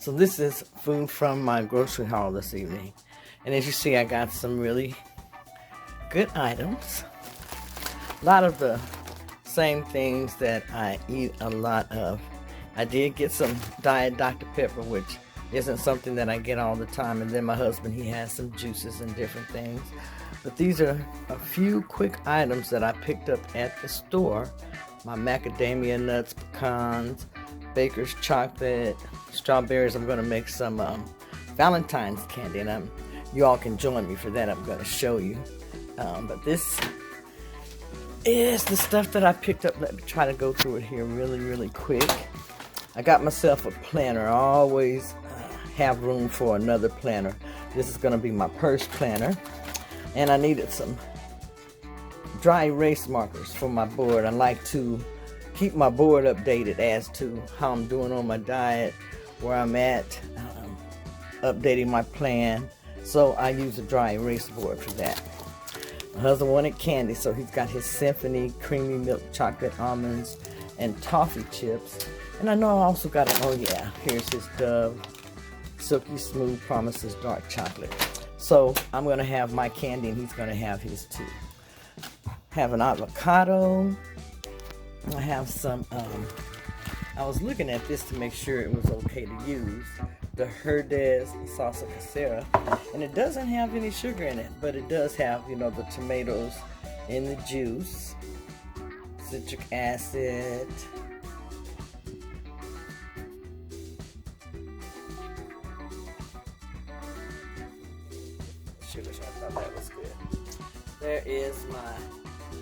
So this is food from my grocery haul this evening. And as you see, I got some really good items. A lot of the same things that I eat a lot of. I did get some Diet Dr. Pepper, which isn't something that I get all the time. And then my husband, he has some juices and different things. But these are a few quick items that I picked up at the store. My macadamia nuts, pecans, baker's chocolate, strawberries. I'm going to make some Valentine's candy, and you all can join me for that. I'm going to show you. But this is the stuff that I picked up. Let me try to go through it here really quick. I got myself a planner. I always have room for another planner. This is going to be my purse planner. And I needed some dry erase markers for my board. I like to keep my board updated as to how I'm doing on my diet, where I'm at, updating my plan. So I use a dry erase board for that. My husband wanted candy, so he's got his Symphony creamy milk chocolate almonds and toffee chips. And I know I also got it. Oh yeah, here's his Dove Silky Smooth Promises dark chocolate. So I'm gonna have my candy and he's gonna have his too. Have an avocado. I have some, I was looking at this to make sure it was okay to use, the Herdez salsa casera, and it doesn't have any sugar in it, but it does have, you know, the tomatoes in the juice, citric acid, sugar, so I thought that was good. There is my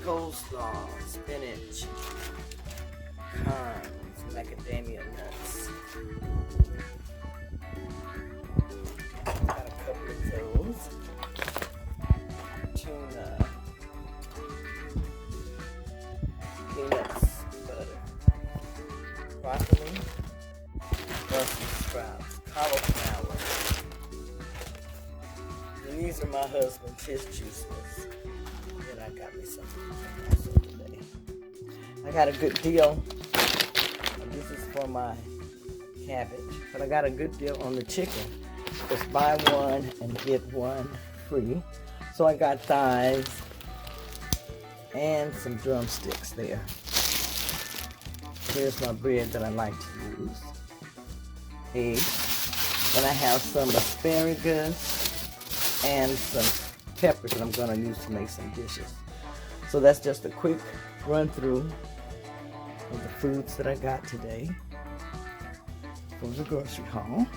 coleslaw, spinach, pecans, macadamia nuts. Got a couple of those. Tuna, peanuts, butter, broccoli, Brussels sprouts, cauliflower. And these are my husband's, his juices. I got me something also today. I got a good deal. This is for my cabbage, but I got a good deal on the chicken. Just buy one and get one free. So I got thighs and some drumsticks there. Here's my bread that I like to use. Eggs. And I have some asparagus and some peppers that I'm going to use to make some dishes. So that's just a quick run through of the foods that I got today from the grocery haul.